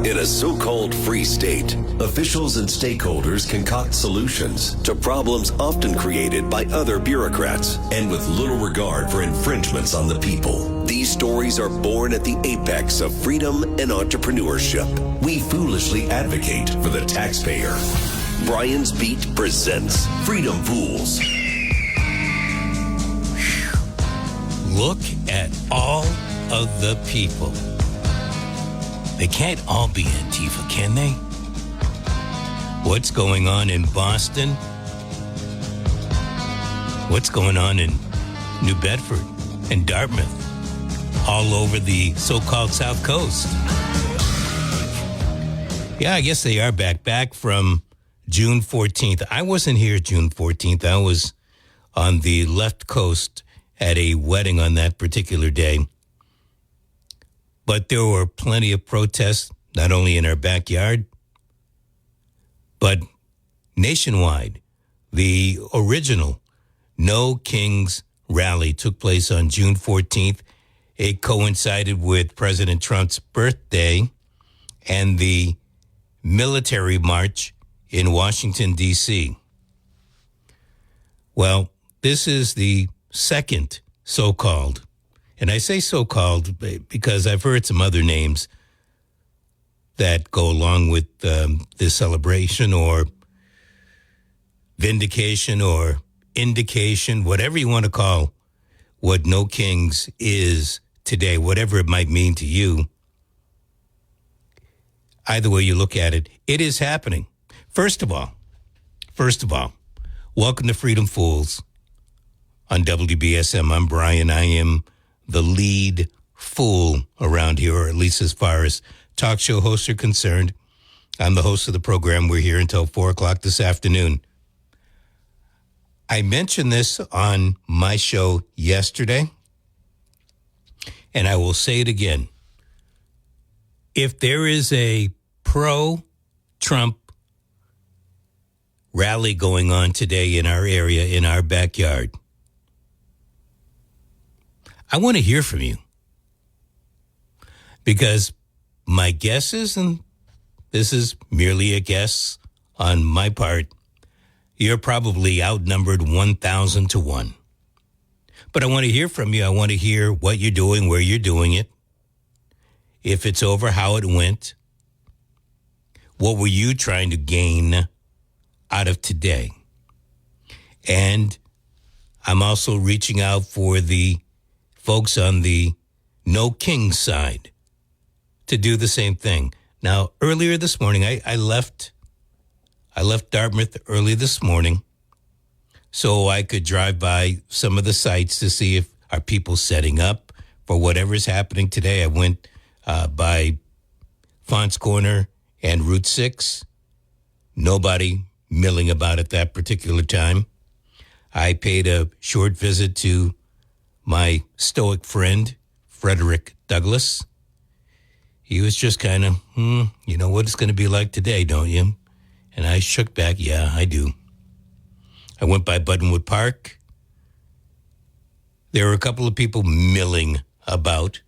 In a so-called free state, officials and stakeholders concoct solutions to problems often created by other bureaucrats and with little regard for infringements on the people. These stories are born at the apex of freedom and entrepreneurship. We foolishly advocate for the taxpayer. Brian's Beat presents Freedom Fools. Look at all of the people. They can't all be Antifa, can they? What's going on in Boston? What's going on in New Bedford and Dartmouth? All over the so-called South Coast. Yeah, I guess they are back from June 14th. I wasn't here June 14th. I was on the left coast at a wedding on that particular day. But there were plenty of protests, not only in our backyard, but nationwide. The original No Kings rally took place on June 14th. It coincided with President Trump's birthday and the military march in Washington, D.C. Well, this is the second so-called, and I say so-called because I've heard some other names that go along with this celebration or vindication or indication, whatever you want to call what No Kings is today, whatever it might mean to you. Either way you look at it, it is happening. First of all, welcome to Freedom Fools on WBSM. I'm Brian. I am the lead fool around here, or at least as far as talk show hosts are concerned. I'm the host of the program. We're here until 4 o'clock this afternoon. I mentioned this on my show yesterday, and I will say it again. If there is a pro-Trump rally going on today in our area, in our backyard, I want to hear from you. Because my guess is, and this is merely a guess on my part, you're probably outnumbered 1,000 to 1. But I want to hear from you. I want to hear what you're doing, where you're doing it. If it's over, how it went. What were you trying to gain out of today? And I'm also reaching out for the folks on the No King side to do the same thing. Now, earlier this morning, I left Dartmouth early this morning so I could drive by some of the sites to see if are people setting up for whatever's happening today. I went by Fonts Corner and Route 6. Nobody milling about at that particular time. I paid a short visit to my stoic friend, Frederick Douglass. He was just kind of, you know what it's going to be like today, don't you? And I shook back, yeah, I do. I went by Buttonwood Park. There were a couple of people milling about.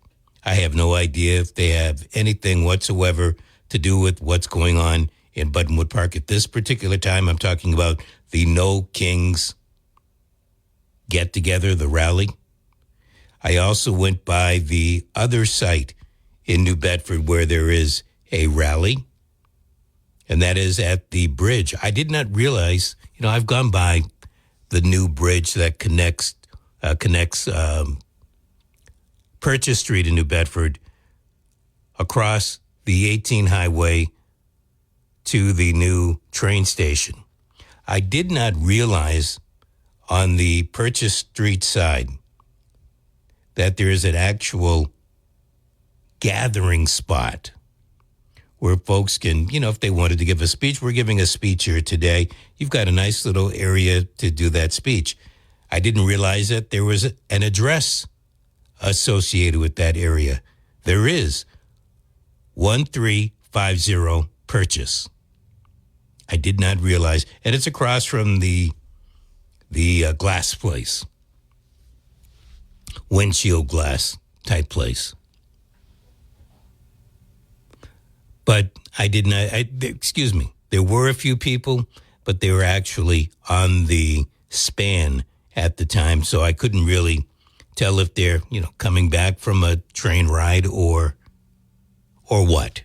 I have no idea if they have anything whatsoever to do with what's going on in Buttonwood Park at this particular time. I'm talking about the No Kings get-together, the rally. I also went by the other site in New Bedford where there is a rally, and that is at the bridge. I did not realize, I've gone by the new bridge that connects Purchase Street in New Bedford across the 18 highway to the new train station. I did not realize on the Purchase Street side that there is an actual gathering spot where folks can, if they wanted to give a speech. We're giving a speech here today. You've got a nice little area to do that speech. I didn't realize that there was an address associated with that area. There is 1350 Purchase. I did not realize. And it's across from the glass place. Windshield glass type place. But I did not, excuse me, there were a few people, but they were actually on the span at the time, so I couldn't really tell if they're, coming back from a train ride or what.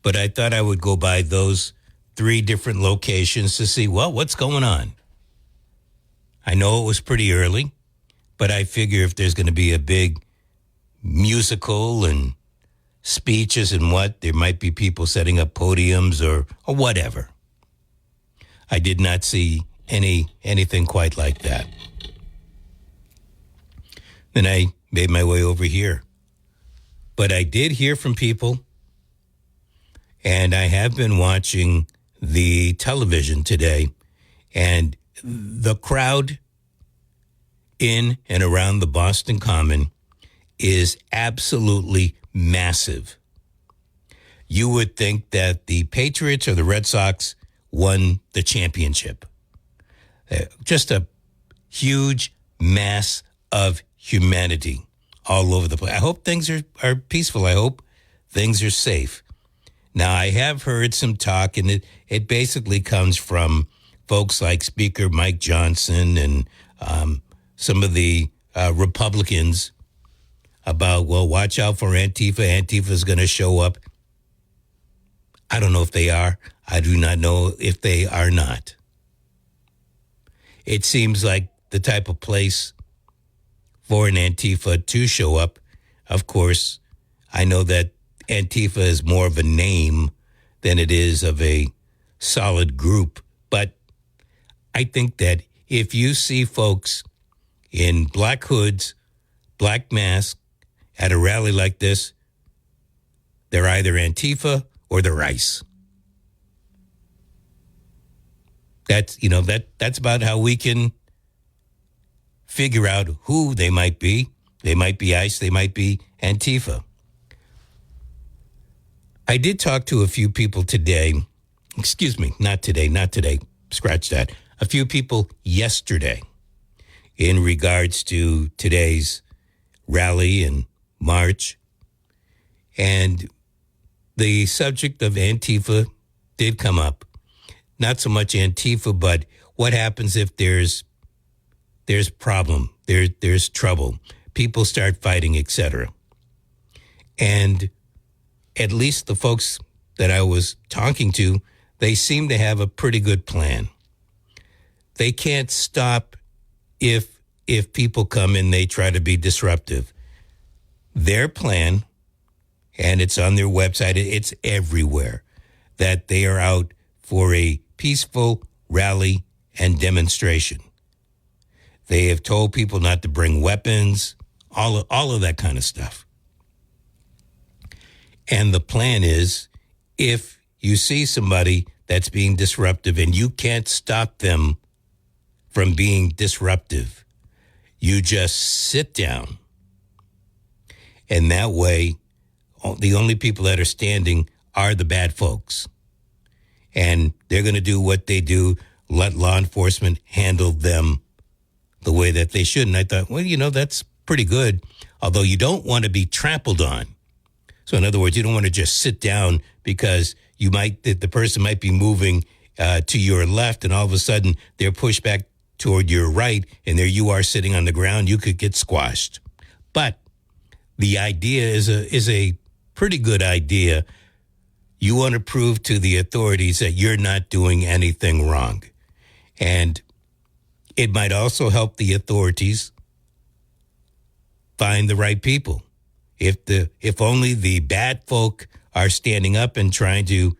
But I thought I would go by those 3 different locations to see, well, what's going on? I know it was pretty early, but I figure if there's going to be a big musical and speeches and what, there might be people setting up podiums or whatever. I did not see anything quite like that. Then I made my way over here. But I did hear from people, and I have been watching the television today, and the crowd in and around the Boston Common is absolutely massive. You would think that the Patriots or the Red Sox won the championship. Just a huge mass of humanity all over the place. I hope things are peaceful. I hope things are safe. Now, I have heard some talk, and it basically comes from folks like Speaker Mike Johnson and some of the Republicans about, well, watch out for Antifa. Antifa is going to show up. I don't know if they are. I do not know if they are not. It seems like the type of place for an Antifa to show up. Of course, I know that Antifa is more of a name than it is of a solid group. But I think that if you see folks in black hoods, black masks at a rally like this, they're either Antifa or they're ICE. That's about how we can figure out who they might be. They might be ICE, they might be Antifa. I did talk to a few people today. Excuse me, not today. Scratch that. A few people yesterday in regards to today's rally and march. And the subject of Antifa did come up. Not so much Antifa, but what happens if there's problem, there's trouble, people start fighting, etc. And at least the folks that I was talking to, they seem to have a pretty good plan. They can't stop if people come and they try to be disruptive. Their plan, and it's on their website, it's everywhere, that they are out for a peaceful rally and demonstration. They have told people not to bring weapons, all of that kind of stuff. And the plan is, if you see somebody that's being disruptive and you can't stop them from being disruptive, you just sit down. And that way, the only people that are standing are the bad folks. And they're going to do what they do, let law enforcement handle them the way that they should. And I thought, well, that's pretty good, although you don't want to be trampled on. So in other words, you don't want to just sit down because the person might be moving to your left and all of a sudden they're pushed back toward your right and there you are sitting on the ground. You could get squashed. But the idea is a pretty good idea. You want to prove to the authorities that you're not doing anything wrong. And it might also help the authorities find the right people. If only the bad folk are standing up and trying to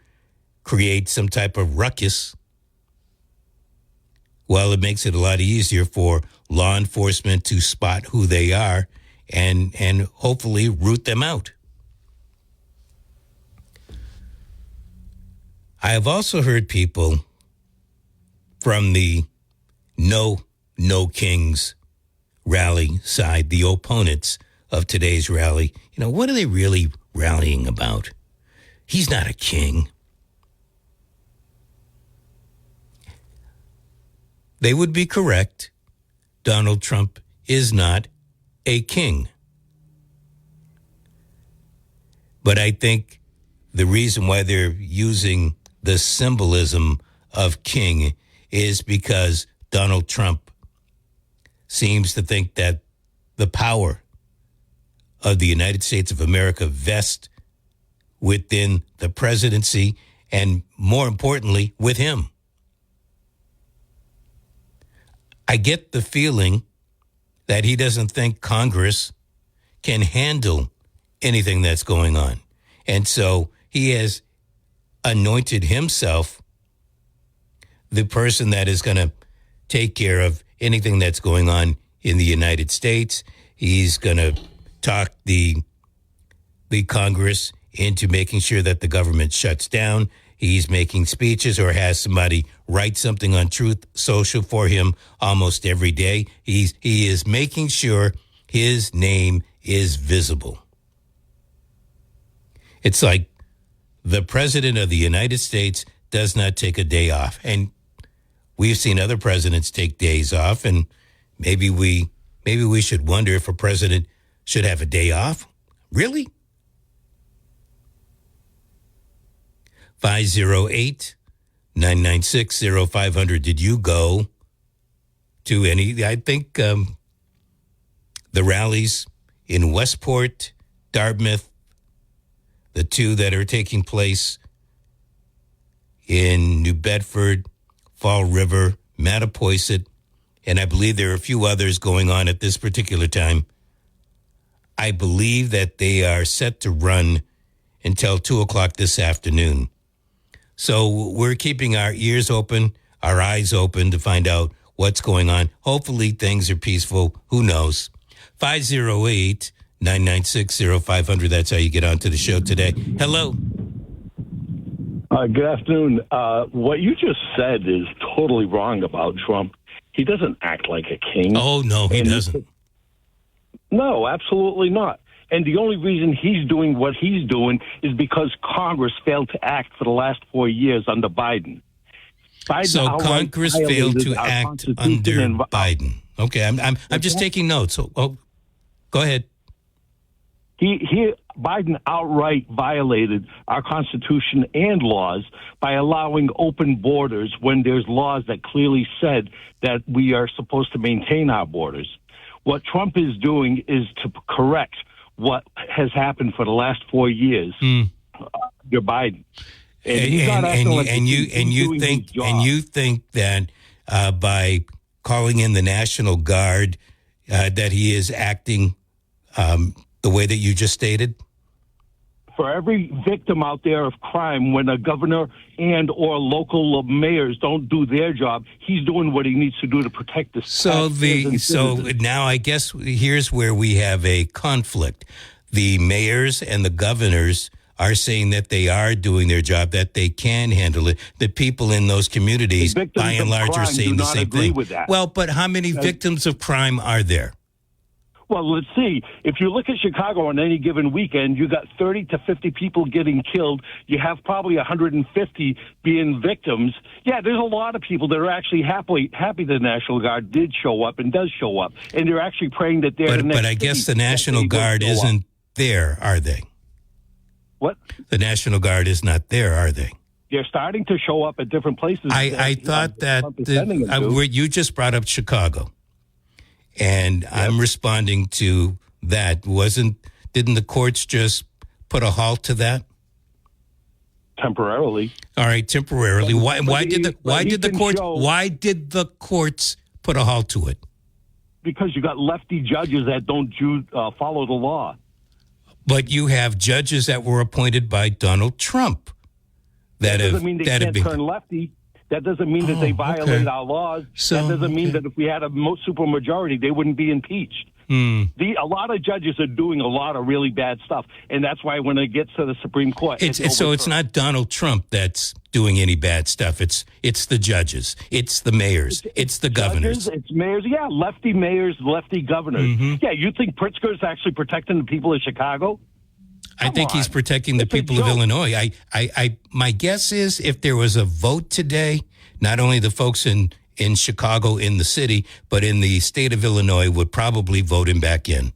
create some type of ruckus, well, it makes it a lot easier for law enforcement to spot who they are and hopefully root them out. I have also heard people from the No Kings rally side, the opponents of today's rally. What are they really rallying about? He's not a king. They would be correct. Donald Trump is not a king. But I think the reason why they're using the symbolism of king is because Donald Trump seems to think that the power of the United States of America vests within the presidency and, more importantly, with him. I get the feeling that he doesn't think Congress can handle anything that's going on. And so he has anointed himself the person that is going to take care of anything that's going on in the United States. He's going to talk the Congress into making sure that the government shuts down. He's making speeches or has somebody write something on Truth Social for him almost every day. He is making sure his name is visible. It's like the president of the United States does not take a day off. And we've seen other presidents take days off, and maybe we should wonder if a president should have a day off. Really? 508-996-0500. Did you go to any, I think, the rallies in Westport, Dartmouth, the two that are taking place in New Bedford, Fall River, Mattapoisett, and I believe there are a few others going on at this particular time. I believe that they are set to run until 2 o'clock this afternoon. So we're keeping our ears open, our eyes open to find out what's going on. Hopefully things are peaceful. Who knows? 508-996-0500. That's how you get onto the show today. Hello. Good afternoon. What you just said is totally wrong about Trump. He doesn't act like a king. Oh, no, he doesn't. No, absolutely not. And the only reason he's doing what he's doing is because Congress failed to act for the last 4 years under Biden. So Congress failed to act under Biden. Okay, I'm just taking notes. Oh, go ahead. Biden outright violated our Constitution and laws by allowing open borders when there's laws that clearly said that we are supposed to maintain our borders. What Trump is doing is to correct what has happened for the last 4 years under Biden. And you think that by calling in the National Guard that he is acting the way that you just stated? For every victim out there of crime, when a governor and or local mayors don't do their job, he's doing what he needs to do to protect the So now I guess here's where we have a conflict. The mayors and the governors are saying that they are doing their job, that they can handle it. The people in those communities, by and large, are saying the same thing. Well, but how many victims of crime are there? Well, let's see. If you look at Chicago on any given weekend, you got 30 to 50 people getting killed. You have probably 150 being victims. Yeah, there's a lot of people that are actually happy the National Guard did show up and does show up. And they're actually praying that they're But I guess the National Guard isn't there, are they? What? The National Guard is not there, are they? They're starting to show up at different places. I thought that you just brought up Chicago. And yep. I'm responding to that. Didn't the courts just put a halt to that? Temporarily. All right, temporarily. Why did the courts put a halt to it? Because you got lefty judges that don't follow the law. But you have judges that were appointed by Donald Trump that doesn't mean they can't turn lefty. That doesn't mean that they violate our laws. That doesn't mean that if we had a supermajority, they wouldn't be impeached. A lot of judges are doing a lot of really bad stuff, and that's why when it gets to the Supreme Court, it's not Donald Trump that's doing any bad stuff. It's the judges, it's the mayors, it's the governors, judges, it's mayors. Yeah, lefty mayors, lefty governors. Mm-hmm. Yeah, you think Pritzker's actually protecting the people of Chicago? I think he's protecting the people of Illinois. My guess is if there was a vote today, not only the folks in Chicago, in the city, but in the state of Illinois would probably vote him back in.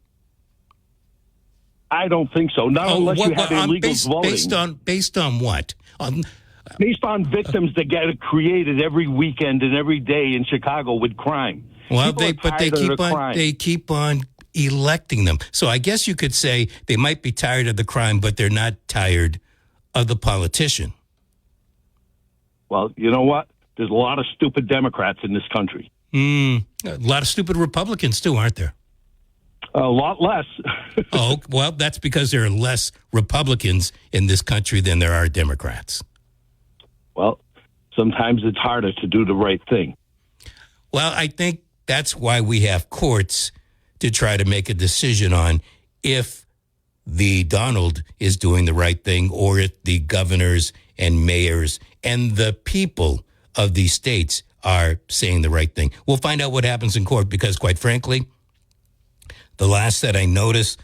I don't think so. Not unless you have illegals voting. Based on what? Based on victims that get created every weekend and every day in Chicago with crime. Well, they keep on electing them. So I guess you could say they might be tired of the crime, but they're not tired of the politician. Well, you know what? There's a lot of stupid Democrats in this country. A lot of stupid Republicans too, aren't there? A lot less. Oh, well, that's because there are less Republicans in this country than there are Democrats. Well, sometimes it's harder to do the right thing. Well, I think that's why we have courts to try to make a decision on if the Donald is doing the right thing or if the governors and mayors and the people of these states are saying the right thing. We'll find out what happens in court because, quite frankly, the last that I noticed,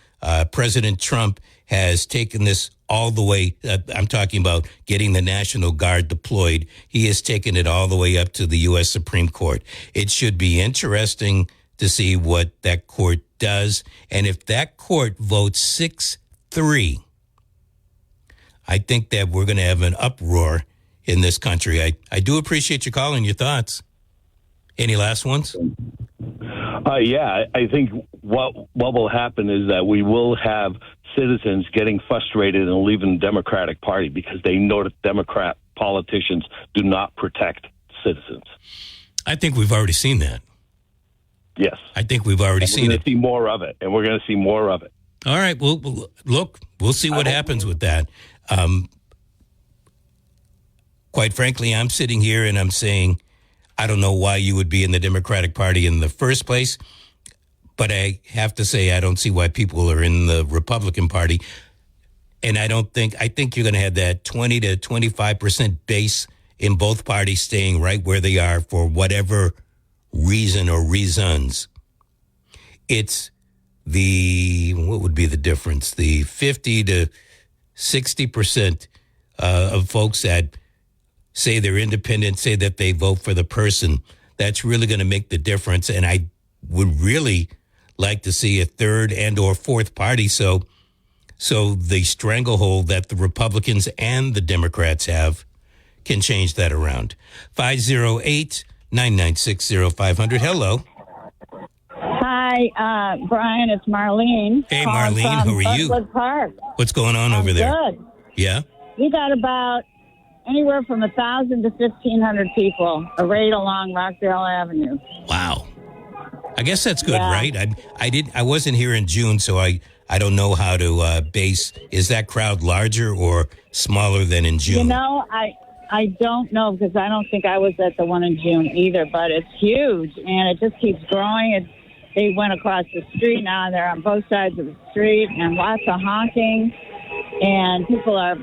President Trump has taken this all the way. I'm talking about getting the National Guard deployed. He has taken it all the way up to the U.S. Supreme Court. It should be interesting to see what that court does. And if that court votes 6-3, I think that we're going to have an uproar in this country. I do appreciate you calling your thoughts. Any last ones? Yeah, I think what will happen is that we will have citizens getting frustrated and leaving the Democratic Party because they know that Democrat politicians do not protect citizens. I think we've already seen that. Yes. I think we've already seen it. We're going to see more of it, and we're going to see more of it. All right. Well, look, we'll see what happens with that. Quite frankly, I'm sitting here and I'm saying, I don't know why you would be in the Democratic Party in the first place, but I have to say I don't see why people are in the Republican Party. And I think you're going to have that 20 to 25% base in both parties staying right where they are for whatever reason or reasons. It's what would be the difference? The 50 to 60% of folks that say they're independent, say that they vote for the person, that's really going to make the difference. And I would really like to see a third and or fourth party. So the stranglehold that the Republicans and the Democrats have can change that around. 508-996-0500. Hello. Hi, Brian. It's Marlene. Hey, Marlene. Who are you? Park. What's going on over there? Good. Yeah? We got about anywhere from 1,000 to 1,500 people arrayed along Rockdale Avenue. Wow. I guess that's good, right? I wasn't here in June, so I don't know how to base. Is that crowd larger or smaller than in June? You know, I don't know because I don't think I was at the one in June either, but it's huge and it just keeps growing. They went across the street now. They're on both sides of the street and lots of honking, and people are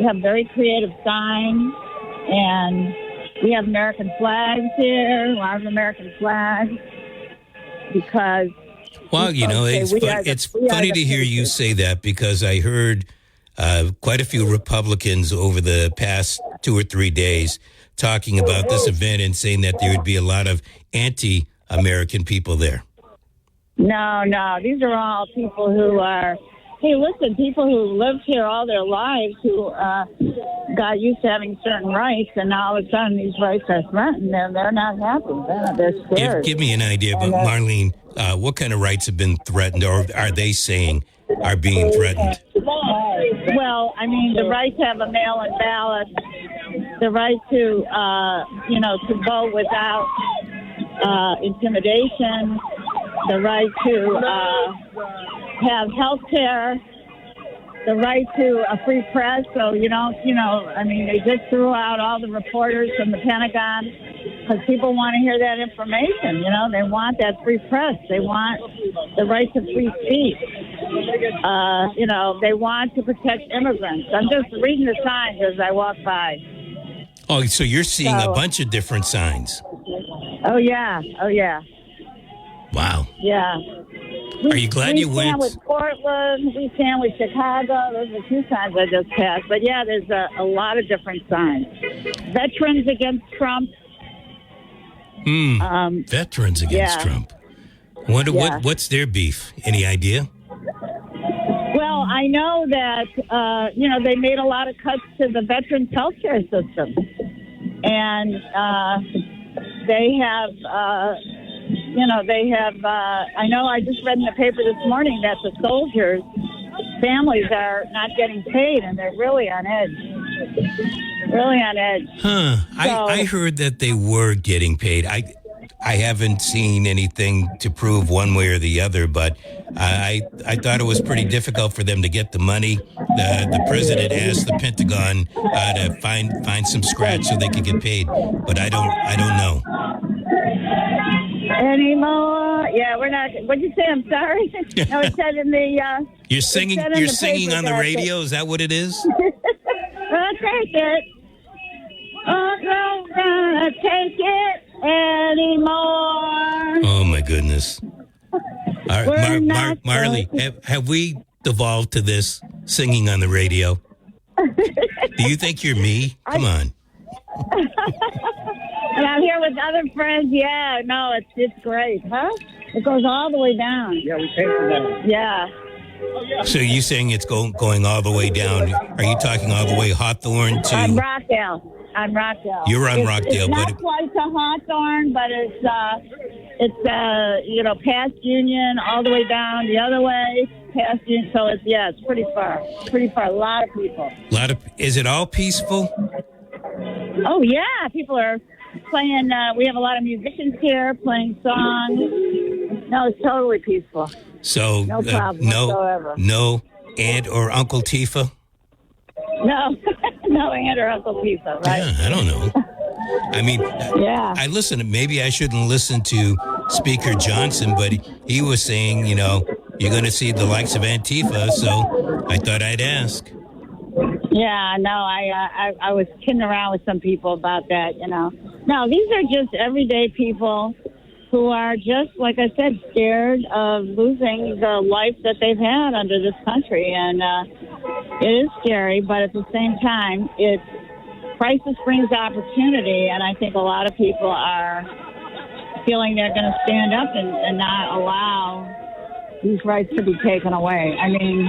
have very creative signs, and we have American flags here, a lot of American flags, because... Well, you know, it's funny to hear you say that because I heard quite a few Republicans over the past 2 or 3 days talking about this event and saying that there would be a lot of anti-American people there. No, these are all people who are... Hey, listen, people who lived here all their lives who got used to having certain rights, and now all of a sudden these rights are threatened, and they're not happy. They're scared. Give me an idea, but Marlene, what kind of rights have been threatened, or are they saying are being threatened? Well, I mean, the right to have a mail-in ballot, the right to, to vote without intimidation, the right to have health care, the right to a free press. So they just threw out all the reporters from the Pentagon because people want to hear that information. They want that free press. They want the right to free speech. They want to protect immigrants. I'm just reading the signs as I walk by. Oh, so you're seeing a bunch of different signs. Oh, yeah. Wow. Yeah. Are you glad you went? We stand with Portland. We stand with Chicago. Those are 2 signs I just passed. But, yeah, there's a lot of different signs. Veterans against Trump. Veterans against Trump. What's their beef? Any idea? Well, I know that, they made a lot of cuts to the veterans' health care system. And they have, I know I just read in the paper this morning that the soldiers' families are not getting paid, and they're really on edge. Really on edge. Huh. So, I heard that they were getting paid. I haven't seen anything to prove one way or the other, but I thought it was pretty difficult for them to get the money. The president asked the Pentagon to find some scratch so they could get paid, but I don't know anymore. Yeah, we're not. What'd you say? I'm sorry. No, it said in the. You're singing. You're singing on the radio. Is that what it is? I'll take it. Oh, no, gonna take it anymore. Oh my goodness! All right, Marley, have we devolved to this singing on the radio? Do you think you're me? Come on. And I'm here with other friends. Yeah, no, it's great, huh? It goes all the way down. Yeah, we pay for that. Yeah. So you saying it's going all the way down? Are you talking all the way Hawthorne to? On Rockdale. You're on Rockdale, it's but not quite to Hawthorne, but it's past Union all the way down the other way past Union. So it's pretty far. A lot of people. Is it all peaceful? Oh yeah, people are playing. We have a lot of musicians here playing songs. No, it's totally peaceful. So no problem whatsoever. No Aunt or Uncle Tifa? No, no Aunt or Uncle Tifa, right? Yeah, I don't know. I mean, yeah. I listen. Maybe I shouldn't listen to Speaker Johnson, but he was saying, you're going to see the likes of Antifa, so I thought I'd ask. Yeah, no, I was kidding around with some people about that, No, these are just everyday people who are just, like I said, scared of losing the life that they've had under this country. And it is scary, but at the same time, crisis brings opportunity, and I think a lot of people are feeling they're going to stand up and not allow these rights to be taken away. I mean,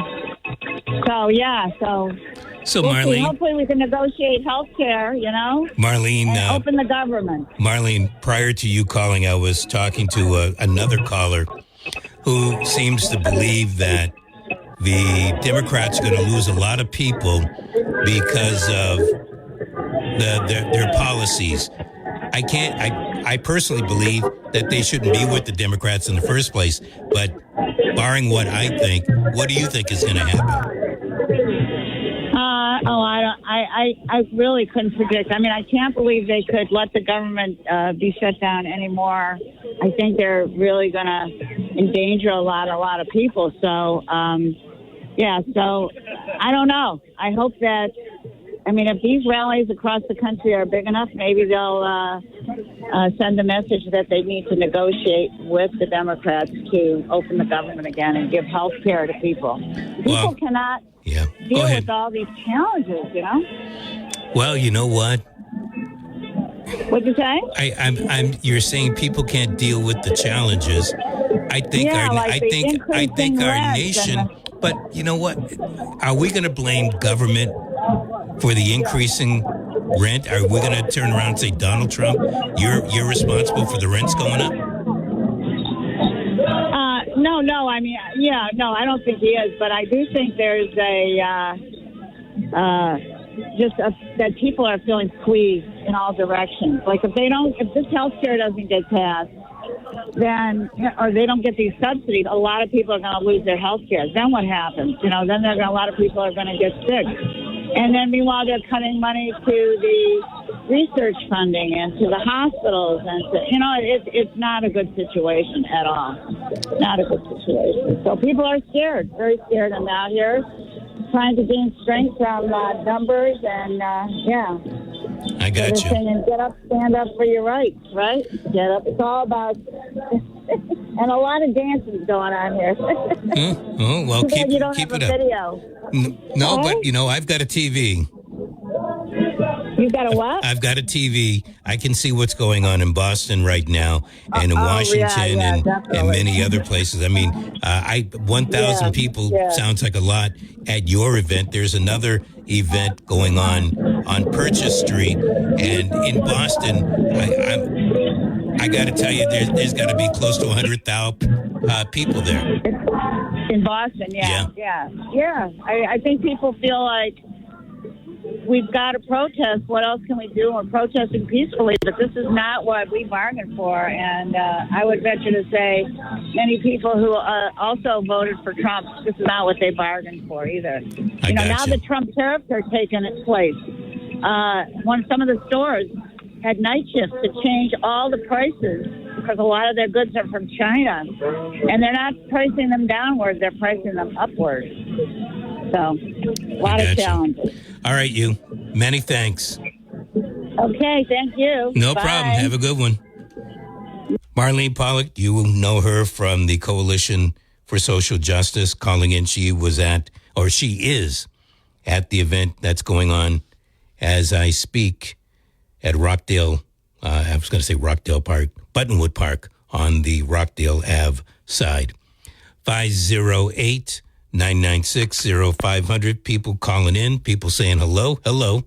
So we'll Marlene, hopefully we can negotiate health care, Marlene, and open the government. Marlene, prior to you calling, I was talking to another caller who seems to believe that the Democrats are going to lose a lot of people because of their policies. I personally believe that they shouldn't be with the Democrats in the first place, but barring what I think, what do you think is going to happen? I really couldn't predict. I mean, I can't believe they could let the government be shut down anymore. I think they're really going to endanger a lot of people. So, so I don't know. I hope that, if these rallies across the country are big enough, maybe they'll send a message that they need to negotiate with the Democrats to open the government again and give health care to people. People cannot deal with all these challenges, Well, you know what? What'd you say? You're saying people can't deal with the challenges. I think our nation. But you know what? Are we going to blame government for the increasing rent? Are we going to turn around and say, Donald Trump, you're responsible for the rents going up? No. I don't think he is. But I do think there's that people are feeling squeezed in all directions. Like if this health care doesn't get passed, or they don't get these subsidies, a lot of people are going to lose their health care. Then what happens? Then a lot of people are going to get sick. And then meanwhile, they're cutting money to the research funding and to the hospitals. And it's not a good situation at all. Not a good situation. So people are scared, very scared. And out here trying to gain strength from numbers and, I got you. And get up, stand up for your rights, right? Get up. It's all about, and a lot of dancing going on here. Well, keep you don't keep have it a up. video. No, but I've got a TV. You got a what? I've got a TV. I can see what's going on in Boston right now, and in Washington, and many other places. I mean, 1,000 people sounds like a lot at your event. There's another event going on Purchase Street, and in Boston, I got to tell you, there's got to be close to 100,000 people there. In Boston, yeah. I think people feel like we've got to protest. What else can we do? We're protesting peacefully, but this is not what we bargained for. And I would venture to say many people who also voted for Trump, this is not what they bargained for either. Now the Trump tariffs are taking its place. Some of the stores had night shifts to change all the prices because a lot of their goods are from China. And they're not pricing them downward, they're pricing them upward. So, a lot of challenges. All right, you. Many thanks. Okay, thank you. No Bye. problem. Have a good one. Marlene Pollock, you will know her from the Coalition for Social Justice, calling in. She is at the event that's going on as I speak at Rockdale. I was going to say Rockdale Park, Buttonwood Park on the Rockdale Ave side. 508-996-0500. People calling in, people saying hello. Hello.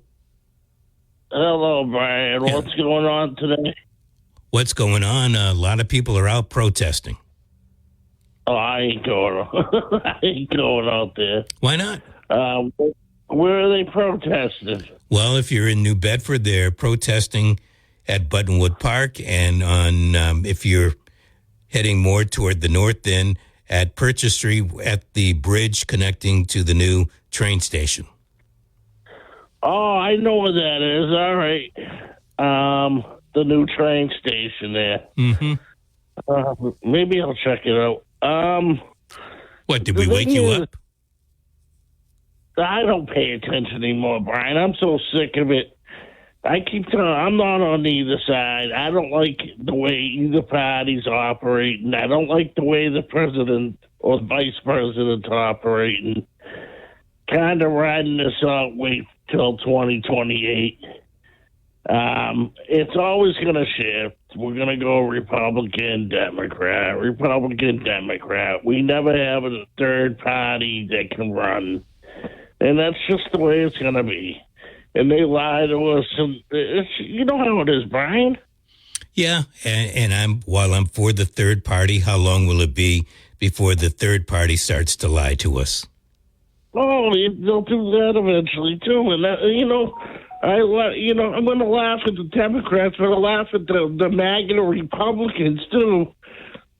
Hello, Brian. Yeah. What's going on today? What's going on? A lot of people are out protesting. Oh, I ain't going. I ain't going out there. Why not? Where are they protesting? Well, if you're in New Bedford, they're protesting at Buttonwood Park, and on if you're heading more toward the north, then at Purchase Street at the bridge connecting to the new train station. Oh, I know where that is. All right. The new train station there. Mm-hmm. Maybe I'll check it out. What, did we wake you up? I don't pay attention anymore, Brian. I'm so sick of it. I keep telling I'm not on either side. I don't like the way either party's operating. I don't like the way the president or vice president's operating. Kind of riding this out, wait till 2028. It's always going to shift. We're going to go Republican, Democrat, Republican, Democrat. We never have a third party that can run. And that's just the way it's going to be. And they lie to us. And you know how it is, Brian. Yeah, and while I'm for the third party, how long will it be before the third party starts to lie to us? Oh, they'll do that eventually too. And that, I'm going to laugh at the Democrats, but I'll laugh at the MAGA Republicans too.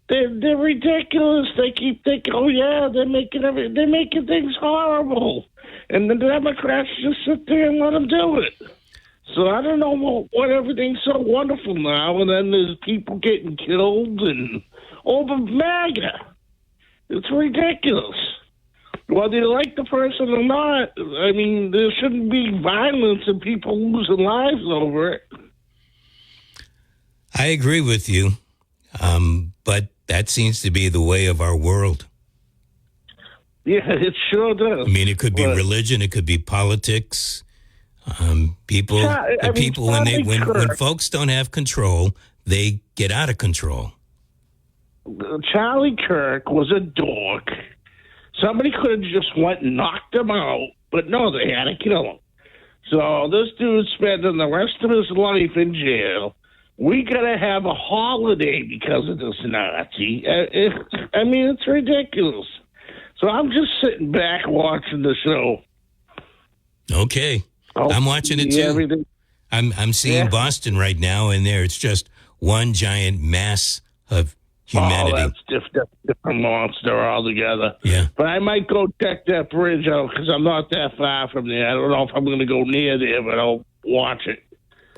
They're ridiculous. They keep thinking, oh yeah, they're making things horrible. And the Democrats just sit there and let them do it. So I don't know what everything's so wonderful now, and then there's people getting killed and over MAGA. It's ridiculous. Whether you like the person or not, I mean, there shouldn't be violence and people losing lives over it. I agree with you, but that seems to be the way of our world. Yeah, it sure does. I mean, it could be religion, it could be politics. People, when folks don't have control, they get out of control. Charlie Kirk was a dork. Somebody could have just went and knocked him out, but no, they had to kill him. So this dude's spending the rest of his life in jail. We got to have a holiday because of this Nazi. It's ridiculous. So I'm just sitting back watching the show. Okay. I'm watching it too. Everything. I'm seeing Boston right now, and it's just one giant mass of humanity. Oh, that's different monster altogether. Yeah. But I might go check that bridge out because I'm not that far from there. I don't know if I'm going to go near there, but I'll watch it.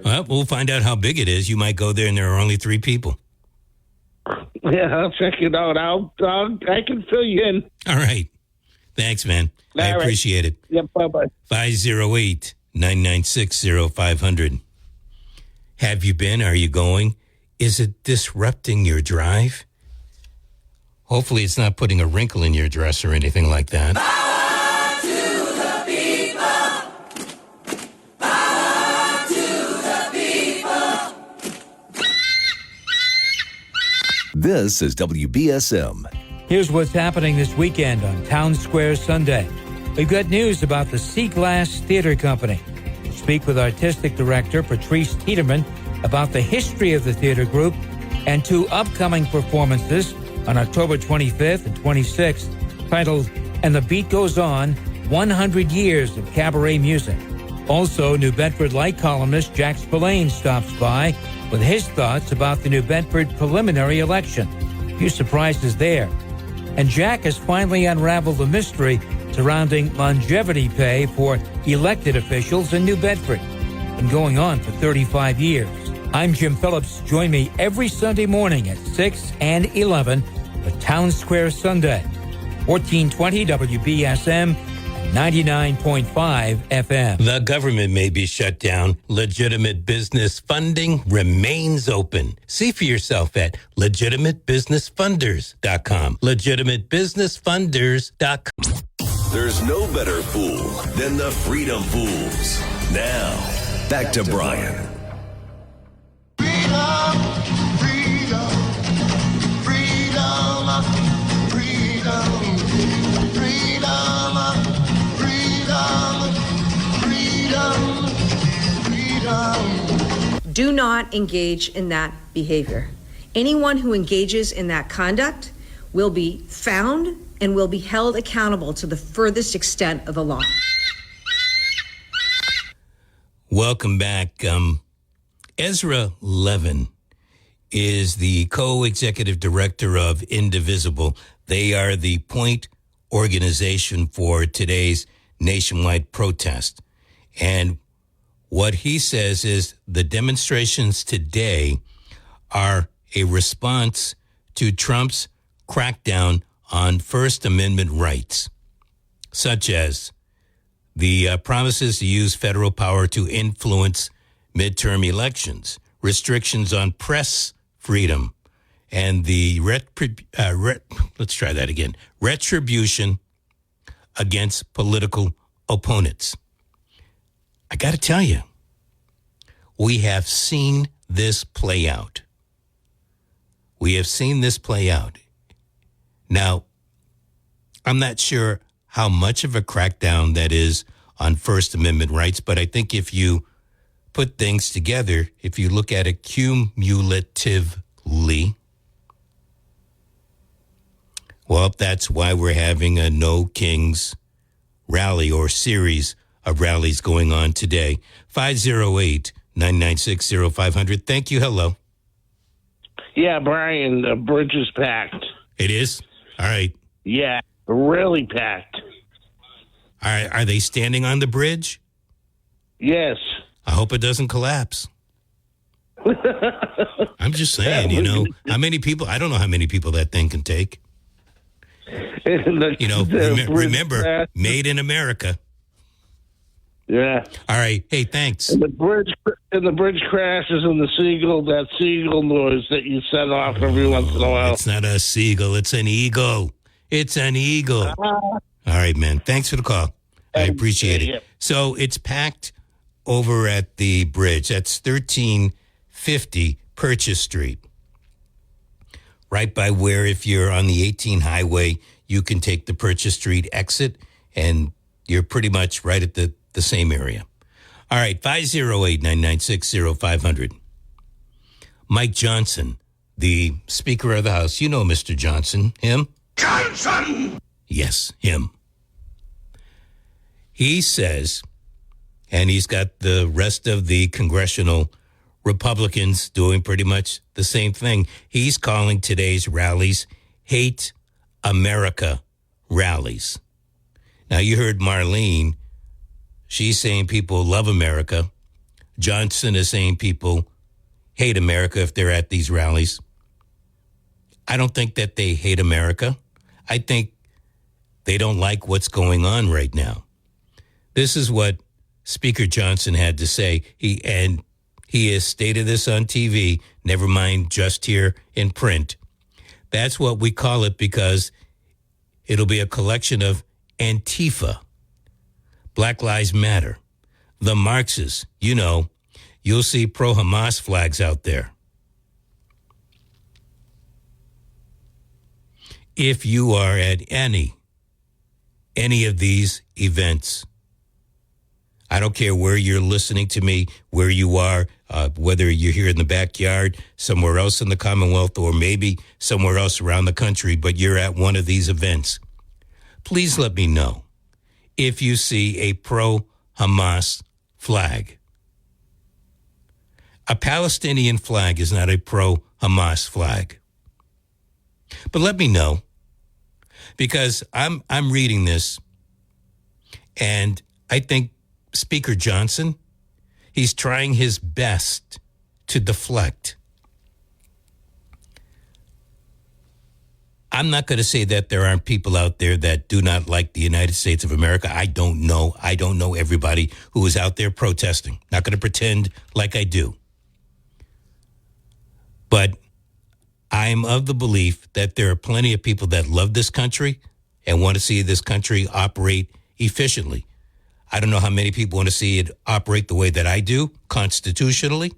Well, we'll find out how big it is. You might go there, and there are only 3 people. Yeah, I'll check it out. I can fill you in. All right. Thanks, man. I appreciate it. Yeah, bye-bye. 508-996-0500. Have you been? Are you going? Is it disrupting your drive? Hopefully it's not putting a wrinkle in your dress or anything like that. Power to the people. Power to This is WBSM. Here's what's happening this weekend on Town Square Sunday. We've got news about the Sea Glass Theater Company. We'll speak with Artistic Director Patrice Tiedemann about the history of the theater group and 2 upcoming performances on October 25th and 26th, titled And the Beat Goes On, 100 Years of Cabaret Music. Also, New Bedford Light columnist Jack Spillane stops by with his thoughts about the New Bedford preliminary election. A few surprises there. And Jack has finally unraveled the mystery surrounding longevity pay for elected officials in New Bedford. Been going on for 35 years. I'm Jim Phillips. Join me every Sunday morning at 6 and 11 for Town Square Sunday. 1420 WBSM, 99.5 FM. The government may be shut down. Legitimate business funding remains open. See for yourself at legitimatebusinessfunders.com. Legitimatebusinessfunders.com. There's no better fool than the Freedom Fools. Now, back to Brian. Do not engage in that behavior. Anyone who engages in that conduct will be found and will be held accountable to the furthest extent of the law. Welcome back. Ezra Levin is the co-executive director of Indivisible. They are the point organization for today's nationwide protest. And what he says is the demonstrations today are a response to Trump's crackdown on First Amendment rights, such as the promises to use federal power to influence midterm elections, restrictions on press freedom, and the retribution against political opponents. I got to tell you, we have seen this play out. We have seen this play out. Now, I'm not sure how much of a crackdown that is on First Amendment rights, but I think if you put things together, if you look at it cumulatively, well, that's why we're having a No Kings rally or series of rallies going on today. 508-996-0500. Thank you. Hello. Yeah, Brian, the bridge is packed. It is? All right. Yeah, really packed. All right. Are they standing on the bridge? Yes. I hope it doesn't collapse. I'm just saying, how many people, I don't know how many people that thing can take. Remember, made in America. Yeah. All right. Hey, thanks. And the bridge crashes, and that seagull noise that you set off every once in a while. It's not a seagull. It's an eagle. It's an eagle. All right, man. Thanks for the call. I appreciate it. So it's packed over at the bridge. That's 1350 Purchase Street. Right by where, if you're on the 18 highway, you can take the Purchase Street exit, and you're pretty much right at the same area. All right, 508-996-0500. Mike Johnson, the Speaker of the House. You know Mr. Johnson, him? Johnson! Yes, him. He says, and he's got the rest of the congressional Republicans doing pretty much the same thing. He's calling today's rallies Hate America rallies. Now, you heard Marlene. She's saying people love America. Johnson is saying people hate America if they're at these rallies. I don't think that they hate America. I think they don't like what's going on right now. This is what Speaker Johnson had to say. He has stated this on TV, never mind just here in print. That's what we call it because it'll be a collection of Antifa, Black Lives Matter, the Marxists. You'll see pro-Hamas flags out there. if you are at any of these events, I don't care where you're listening to me, where you are, whether you're here in the backyard, somewhere else in the Commonwealth, or maybe somewhere else around the country, but you're at one of these events, please let me know if you see a pro-Hamas flag. A Palestinian flag is not a pro-Hamas flag. But let me know, because I'm reading this, and I think Speaker Johnson, he's trying his best to deflect. I'm not going to say that there aren't people out there that do not like the United States of America. I don't know. I don't know everybody who is out there protesting. Not going to pretend like I do. But I'm of the belief that there are plenty of people that love this country and want to see this country operate efficiently. I don't know how many people want to see it operate the way that I do, constitutionally.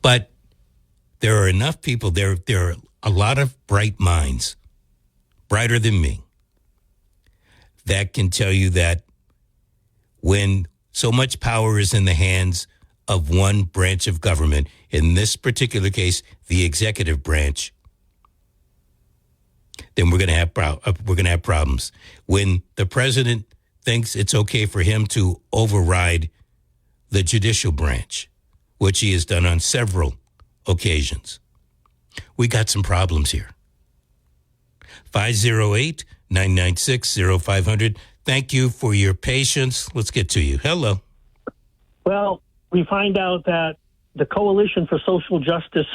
But there are enough people, there are a lot of bright minds, brighter than me, that can tell you that when so much power is in the hands of one branch of government, in this particular case, the executive branch, then we're going to have problems. When the president thinks it's okay for him to override the judicial branch, which he has done on several occasions, we got some problems here. 508-996-0500. Thank you for your patience. Let's get to you. Hello. Well, we find out that the Coalition for Social Justice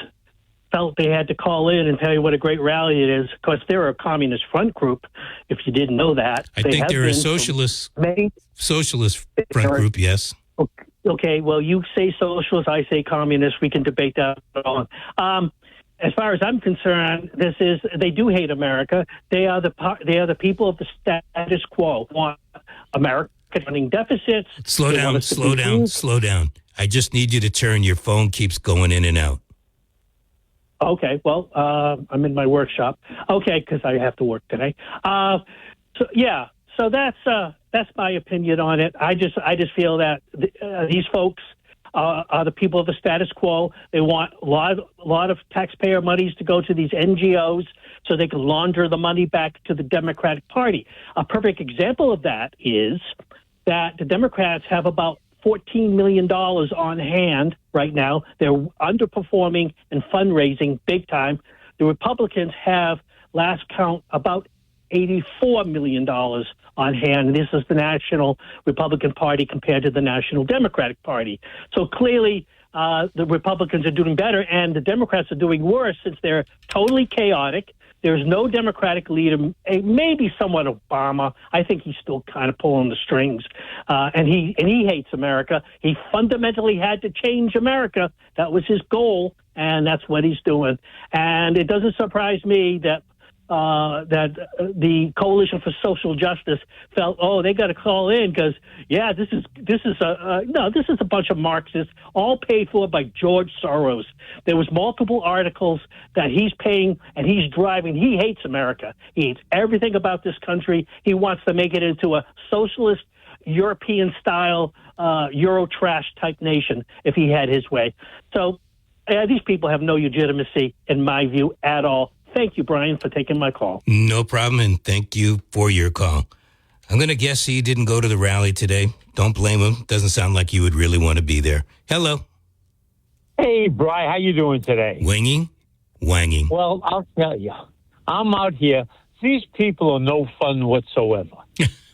felt they had to call in and tell you what a great rally it is, because they're a communist front group, if you didn't know that. I think they're a socialist front group, yes. Okay, well, you say socialist, I say communist. We can debate that on. As far as I'm concerned, they do hate America. They are the people of the status quo. Want America running deficits. Slow down. I just need you to turn. Your phone keeps going in and out. Okay, well, I'm in my workshop. Okay, because I have to work today. So that's my opinion on it. I just feel that these folks are the people of the status quo. They want a lot of taxpayer monies to go to these NGOs so they can launder the money back to the Democratic Party. A perfect example of that is that the Democrats have about $14 million on hand right now. They're underperforming and fundraising big time. The Republicans have, last count, about $84 million on hand. This is the National Republican Party compared to the National Democratic Party. So clearly the Republicans are doing better, and the Democrats are doing worse since they're totally chaotic. There's no Democratic leader, maybe somewhat Obama. I think he's still kind of pulling the strings, and he hates America. He fundamentally had to change America. That was his goal, and that's what he's doing. And it doesn't surprise me that the Coalition for Social Justice felt, they got to call in because, this is a bunch of Marxists, all paid for by George Soros. There was multiple articles that he's paying and he's driving. He hates America. He hates everything about this country. He wants to make it into a socialist, European-style, Euro-trash type nation if he had his way. So these people have no legitimacy, in my view, at all. Thank you, Brian, for taking my call. No problem, and thank you for your call. I'm going to guess he didn't go to the rally today. Don't blame him. Doesn't sound like you would really want to be there. Hello. Hey, Brian, how you doing today? Wanging. Well, I'll tell you, I'm out here. These people are no fun whatsoever.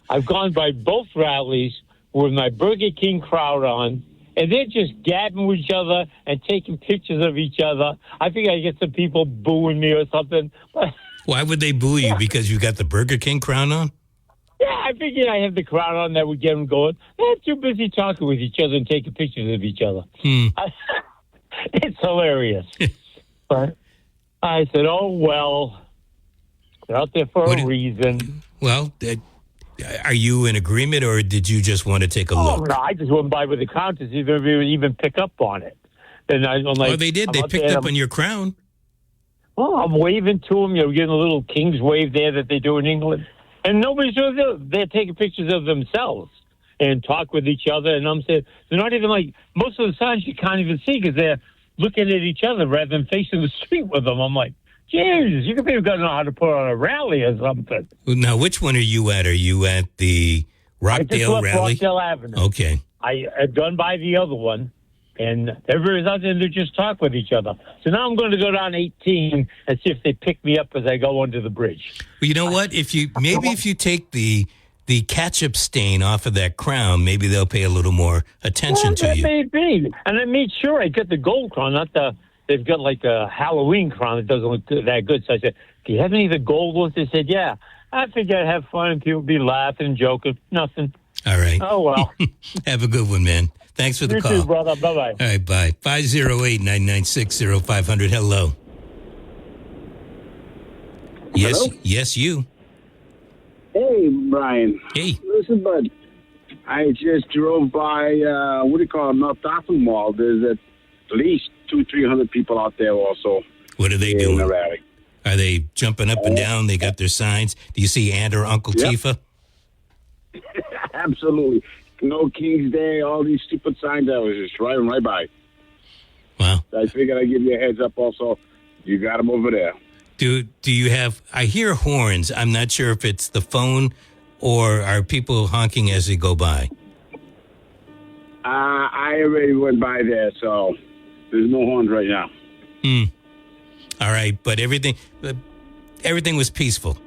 I've gone by both rallies with my Burger King crowd on, and they're just gabbing with each other and taking pictures of each other. I think I get some people booing me or something. Why would they boo you? Because you got the Burger King crown on? Yeah, I figured I have the crown on that would get them going. They're too busy talking with each other and taking pictures of each other. It's hilarious. But I said, oh, well, they're out there for a reason. Well, are you in agreement, or did you just want to take a look? No, I just went by with the crown to see if they would even pick up on it. And I'm like, they did. They picked up on your crown. Oh, I'm waving to them. You're getting a little king's wave there that they do in England. And nobody's doing it. They're taking pictures of themselves and talk with each other. And I'm saying, they're not even like, most of the signs you can't even see because they're looking at each other rather than facing the street with them. I'm like, Jesus, you could be going to know how to put on a rally or something. Now, which one are you at? Are you at the Rockdale rally? Rockdale Avenue. Okay. I had gone by the other one, and everybody's out there to just talk with each other. So now I'm going to go down 18 and see if they pick me up as I go under the bridge. Well, you know what? If you take the ketchup stain off of that crown, maybe they'll pay a little more attention to you. That may be. And I made sure I get the gold crown, not the... They've got like a Halloween crown that doesn't look that good. So I said, do you have any of the gold ones? They said, yeah. I figured I'd have fun and people would be laughing and joking. Nothing. All right. Oh, well. Have a good one, man. Thanks for the call. You too, brother. Bye-bye. All right, bye. 508-996-0500. Hello. Yes, Hello? yes, you. Hey, Brian. Hey. Listen, bud. I just drove by, North Gotham Mall. There's at least 200-300 people out there also. What are they doing? The rally. Are they jumping up and down? They got their signs. Do you see Aunt or Uncle Tifa? Absolutely. No King's Day, all these stupid signs. I was just driving right by. Wow. I figured I'd give you a heads up also. You got them over there. Do you have... I hear horns. I'm not sure if it's the phone or are people honking as they go by? I already went by there, so there's no horns right now. All right, but everything was peaceful.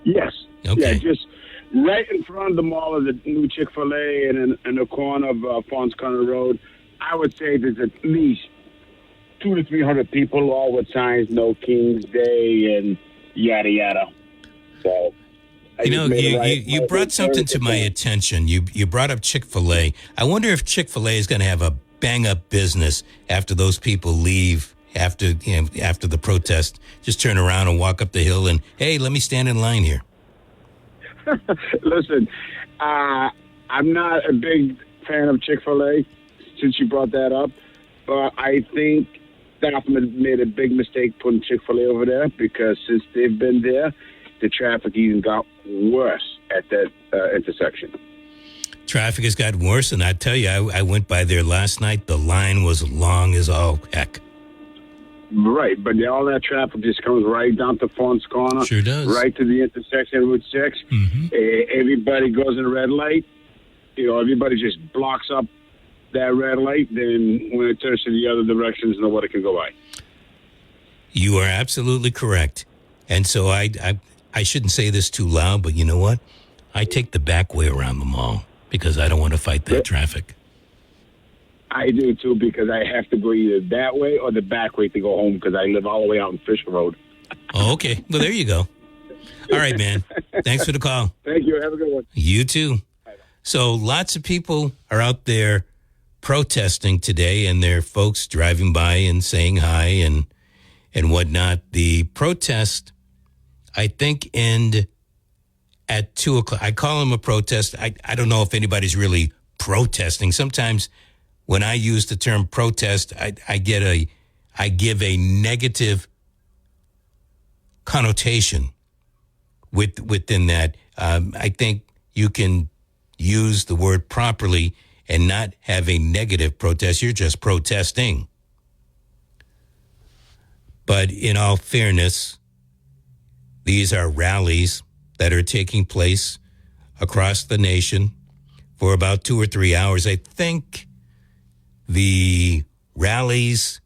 Yes. Okay. Yeah, just right in front of the mall of the new Chick-fil-A and in the corner of Fons Corner Road, I would say there's at least 200 to 300 people, all with signs, no King's Day and yada, yada. So... You brought something to my attention. You brought up Chick-fil-A. I wonder if Chick-fil-A is going to have a bang-up business after those people leave, after the protest. Just turn around and walk up the hill and, hey, let me stand in line here. Listen, I'm not a big fan of Chick-fil-A since you brought that up, but I think Gotham made a big mistake putting Chick-fil-A over there because since they've been there, the traffic even got worse at that intersection. Traffic has gotten worse, and I tell you, I went by there last night. The line was long as all heck. Right, but all that traffic just comes right down to Fons Corner. Sure does. Right to the intersection of Route 6. Mm-hmm. Everybody goes in red light. Everybody just blocks up that red light. Then when it turns to the other directions, nobody can go by. You are absolutely correct. And so I shouldn't say this too loud, but you know what? I take the back way around the mall because I don't want to fight that traffic. I do, too, because I have to go either that way or the back way to go home because I live all the way out in Fisher Road. Oh, okay. Well, there you go. All right, man. Thanks for the call. Thank you. Have a good one. You too. So lots of people are out there protesting today, and there are folks driving by and saying hi and whatnot. The protest, I think, end at 2 o'clock. I call them a protest. I don't know if anybody's really protesting. Sometimes when I use the term protest, I give a negative connotation within that. I think you can use the word properly and not have a negative protest. You're just protesting. But in all fairness, these are rallies that are taking place across the nation for about 2 or 3 hours. I think the rallies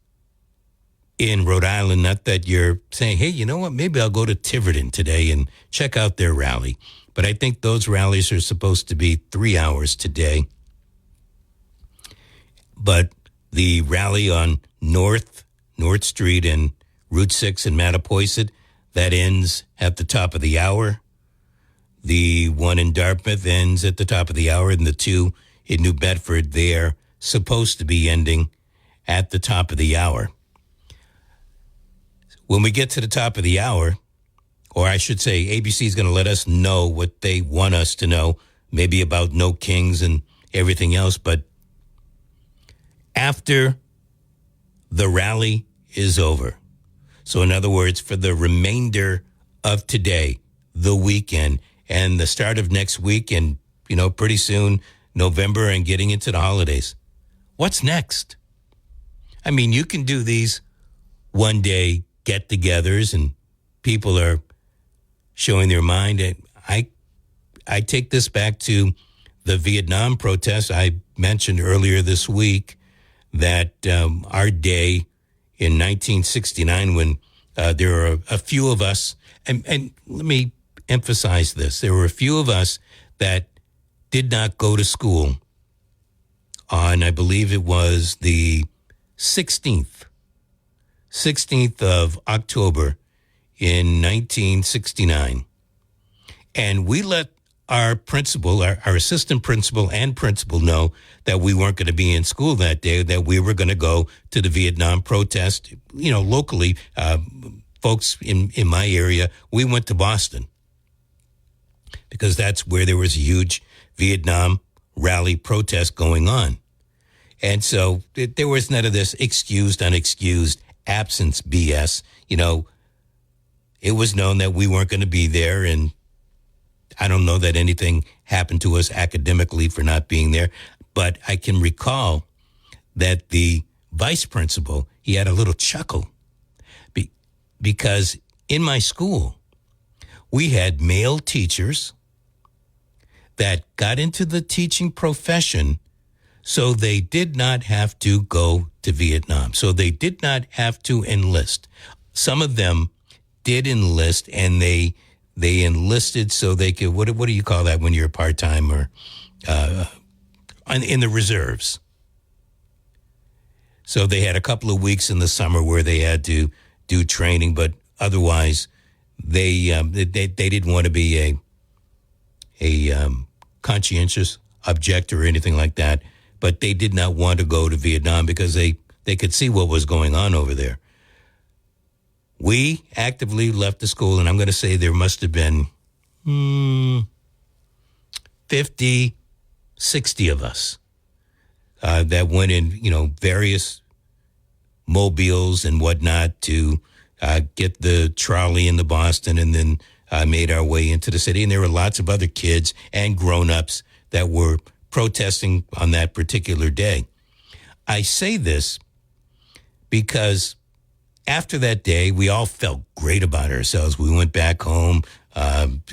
in Rhode Island, not that you're saying, hey, you know what, maybe I'll go to Tiverton today and check out their rally. But I think those rallies are supposed to be 3 hours today. But the rally on North Street and Route 6 in Mattapoisett, that ends at the top of the hour. The one in Dartmouth ends at the top of the hour, and the two in New Bedford, they're supposed to be ending at the top of the hour. When we get to the top of the hour, or I should say ABC is going to let us know what they want us to know, maybe about no kings and everything else, but after the rally is over. So in other words, for the remainder of today, the weekend, and the start of next week, and, pretty soon, November and getting into the holidays. What's next? I mean, you can do these one-day get-togethers, and people are showing their mind. And I take this back to the Vietnam protests. I mentioned earlier this week that our day in 1969, when there were a few of us, and let me emphasize this, there were a few of us that did not go to school on, I believe it was the 16th of October in 1969. And we let our principal, our assistant principal and principal know that we weren't going to be in school that day, that we were going to go to the Vietnam protest. Locally, folks in my area, we went to Boston because that's where there was a huge Vietnam rally protest going on. And so there was none of this excused, unexcused absence BS. It was known that we weren't going to be there, and I don't know that anything happened to us academically for not being there, but I can recall that the vice principal, he had a little chuckle because in my school, we had male teachers that got into the teaching profession so they did not have to go to Vietnam. So they did not have to enlist. Some of them did enlist, and they enlisted so they could, what do you call that when you're part-time or in the reserves? So they had a couple of weeks in the summer where they had to do training, but otherwise they didn't want to be a conscientious objector or anything like that, but they did not want to go to Vietnam because they could see what was going on over there. We actively left the school, and I'm going to say there must have been 50, 60 of us that went in, various mobiles and whatnot to get the trolley into Boston, and then made our way into the city. And there were lots of other kids and grown-ups that were protesting on that particular day. I say this because after that day, we all felt great about ourselves. We went back home,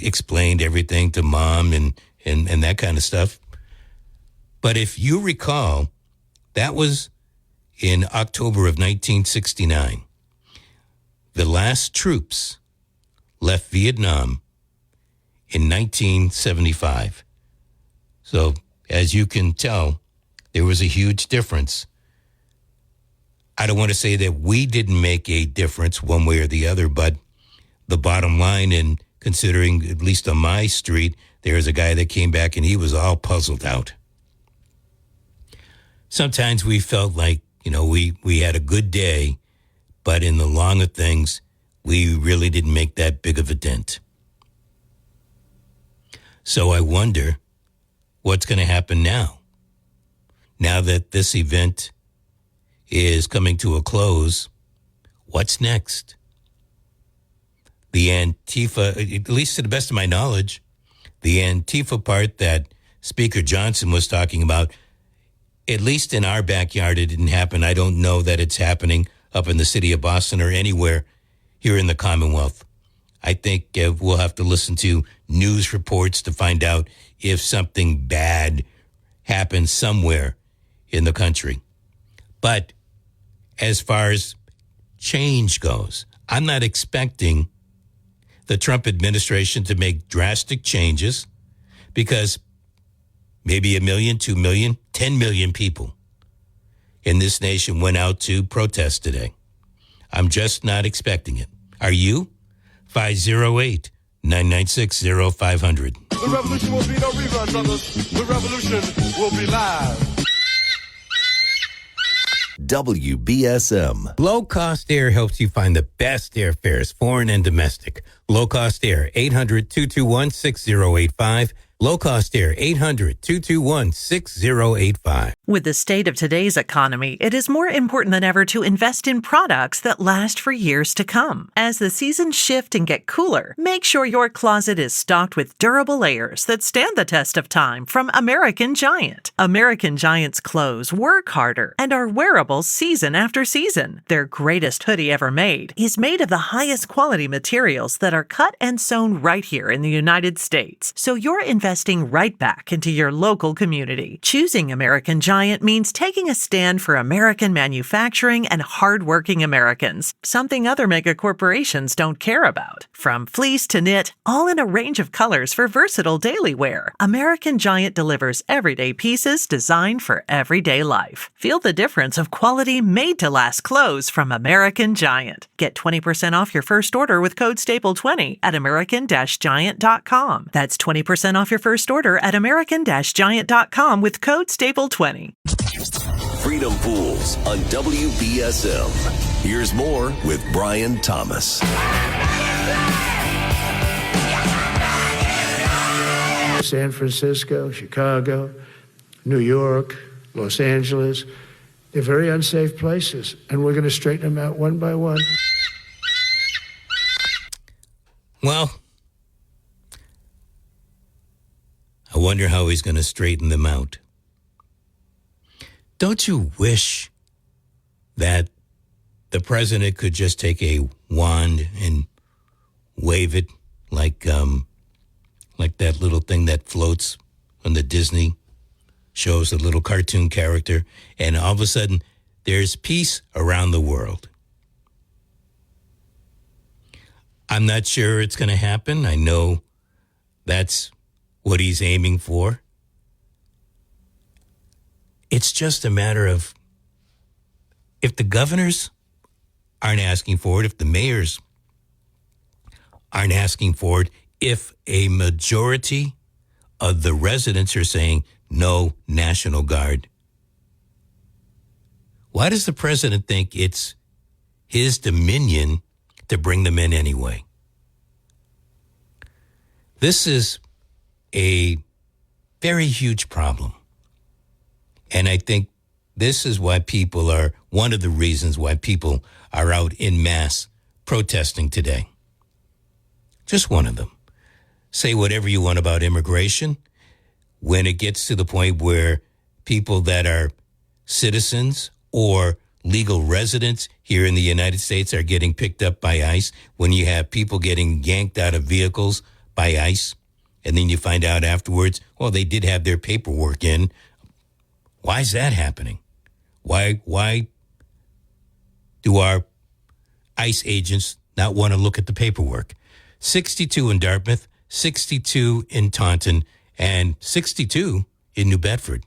explained everything to mom and that kind of stuff. But if you recall, that was in October of 1969. The last troops left Vietnam in 1975. So as you can tell, there was a huge difference. I don't want to say that we didn't make a difference one way or the other, but the bottom line, and considering, at least on my street, there's a guy that came back and he was all puzzled out. Sometimes we felt like, we had a good day, but in the long of things, we really didn't make that big of a dent. So I wonder what's going to happen now. Now that this event is coming to a close, what's next? The Antifa, at least to the best of my knowledge, the Antifa part that Speaker Johnson was talking about, at least in our backyard, it didn't happen. I don't know that it's happening up in the city of Boston or anywhere here in the Commonwealth. I think we'll have to listen to news reports to find out if something bad happens somewhere in the country. But as far as change goes, I'm not expecting the Trump administration to make drastic changes because maybe 1 million, 2 million, 10 million people in this nation went out to protest today. I'm just not expecting it. Are you? 508-996-0500. The revolution will be no rerun, brothers. The revolution will be live. WBSM. Low-cost air helps you find the best airfares, foreign and domestic. Low-cost air, 800-221-6085. Low-cost air, 800-221-6085. With the state of today's economy, it is more important than ever to invest in products that last for years to come. As the seasons shift and get cooler, make sure your closet is stocked with durable layers that stand the test of time from American Giant. American Giant's clothes work harder and are wearable season after season. Their greatest hoodie ever made is made of the highest quality materials that are cut and sewn right here in the United States. So you're investing right back into your local community. Choosing American Giant means taking a stand for American manufacturing and hardworking Americans, something other mega corporations don't care about. From fleece to knit, all in a range of colors for versatile daily wear, American Giant delivers everyday pieces designed for everyday life. Feel the difference of quality made-to-last clothes from American Giant. Get 20% off your first order with code STAPLE20 at american-giant.com. That's 20% off your first order at american-giant.com with code STAPLE20. Freedom Pools on WBSM. Here's more with Brian Thomas. San Francisco, Chicago, New York, Los Angeles. They're very unsafe places, and we're going to straighten them out one by one. Well, I wonder how he's going to straighten them out. Don't you wish that the president could just take a wand and wave it like that little thing that floats on the Disney shows, the little cartoon character, and all of a sudden there's peace around the world? I'm not sure it's going to happen. I know that's what he's aiming for. It's just a matter of, if the governors aren't asking for it, if the mayors aren't asking for it, if a majority of the residents are saying no National Guard, why does the president think it's his dominion to bring them in anyway? This is a very huge problem. And I think this is why people are, one of the reasons why people are out in mass protesting today. Just one of them. Say whatever you want about immigration. When it gets to the point where people that are citizens or legal residents here in the United States are getting picked up by ICE, when you have people getting yanked out of vehicles by ICE, and then you find out afterwards, well, they did have their paperwork in. Why is that happening? Why do our ICE agents not want to look at the paperwork? 62 in Dartmouth, 62 in Taunton, and 62 in New Bedford.